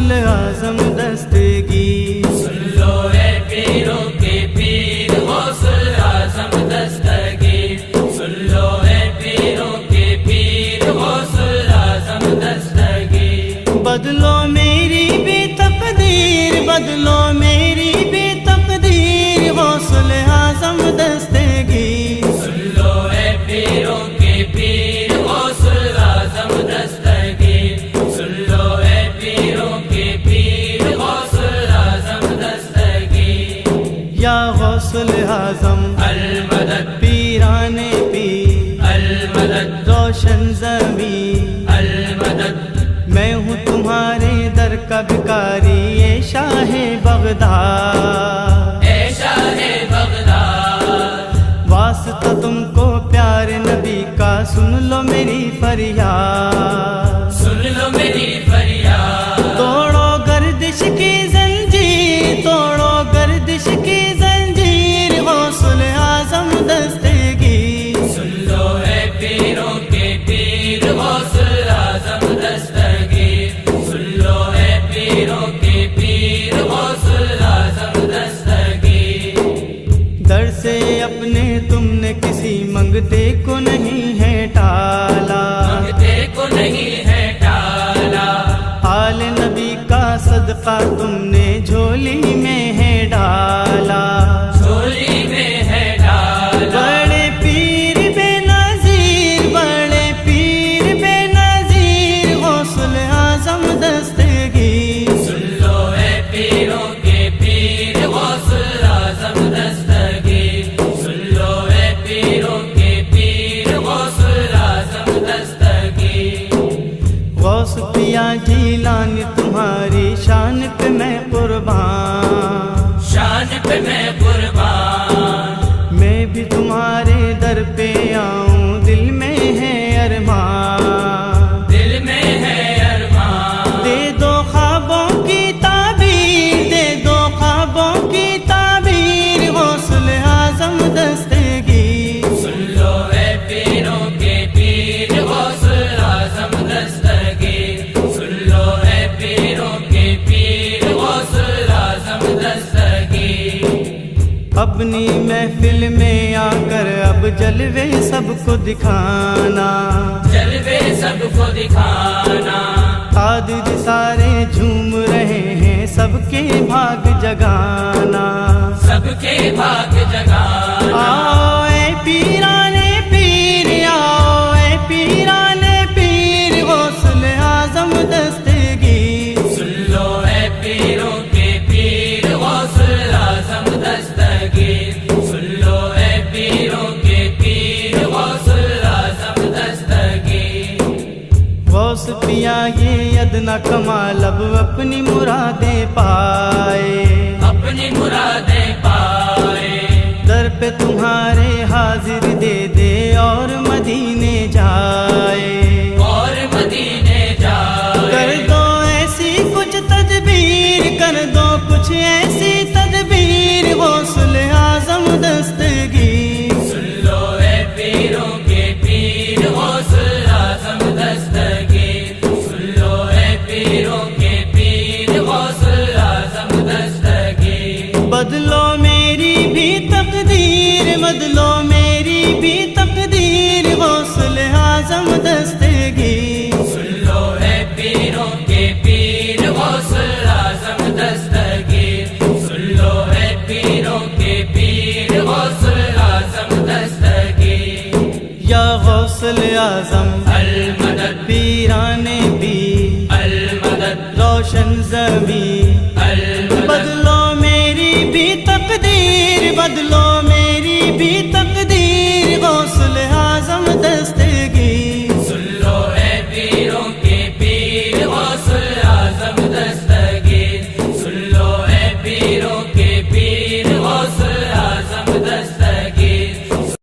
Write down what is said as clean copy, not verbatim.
غوث اعظم دستگیر، سن لو اے پیروں کے پیر غوث اعظم دستگیر، سن لو اے پیروں کے پیر غوث اعظم دستگیر، بدلو میری بھی تقدیر، بدلو میری بھی تقدیر، غوث اعظم دستگیر، سن لو اے پیروں کے پیر غوث اعظم دستگیر، سن لو اے پیروں کے پیر غوث اعظم دستگیر، یا غوث اعظم المدد پیران پیر، المدد روشن زمین، المدد، میں ہوں تمہارے در کا بھکاری، اے شاہ بغداد، اے شاہ بغداد، واسطہ تم کو پیارے نبی کا، سن لو میری فریاد، سن لو میری فریاد، توڑو گردش کی زنجیر، توڑو گردش کی زنجیر، غوث اعظم دستگیر، سن لو اے پیروں کے پیر غوث اعظم دستگیر، سن لو اے پیروں کے پیر غوث اعظم دستگیر، در سے اپنے تم نے کسی منگتے کو نہیں ہے ٹالا، مانگتے کو نہیں ہے ٹالا، آل نبی کا صدقہ تم نے جھولی میں ہے ڈالا، جھولی میں ہے ڈالا، بڑے پیر بے نظیر، بڑے پیر بے نظیر، غوث اعظم دستگیر، سن لو اے پیروں کے پیر غوث اعظم دستگیر، سن لو اے پیروں کے پیر غوث اعظم دستگیر، غوث پیا جیلانی تمہاری شان پہ میں قربان، شان پہ میں قربان، میں بھی تمہارے در پہ آؤں، دل میں ہے ارمان، دل میں ہے ارمان، دے دو خوابوں کی تعبیر، دے دو خوابوں کی تعبیر، غوث اعظم دستگیر، سن لو اے پیروں کے پیر غوث اعظم دستگیر، سن لو اے پیروں کے پیر غوث اعظم دستگیر، اپنی محفل میں آ کر اب جلوے سب کو دکھانا، جلوے سب کو دکھانا، قادر سارے جھوم رہے ہیں، سب کے بھاگ جگانا، سب کے بھاگ جگانا، آؤ اے پیرانے پیر، آؤ اے پیرانے پیر، غوث اعظم دستگیر، سن لو اے پیروں کے پیر غوث اعظم دستگیر، سن لو اے پیروں کے پیر غوث اعظم دستگیر، غوث پیا یہ ادنا کمال اب اپنی مرادیں پائے، اپنی مرادیں پائے، در پہ تمہارے حاضر دے دے اور مدینے جائے، اور مدینے جائے، کر دو ایسی کچھ تدبیر، کر دو کچھ ایسی تدبیر، غوث اعظم دستگیر، سن لو اے پیروں کے پیر غوث اعظم دستگیر، سن لو اے پیروں کے پیر غوث اعظم دستگیر، بدلو میری بھی تقدیر، بدلو میری بھی تقدیر، غوث اعظم دستگیر، سن لو اے پیروں کے پیر غوث اعظم دستگیر، سن لو اے پیروں کے پیر غوث اعظم دستگیر، یا غوث اعظم المدد، پیران پیر، المدد، روشن زمین، المدد، بدلو میری بھی تقدیر، بدلو میری بھی تقدیر، غوث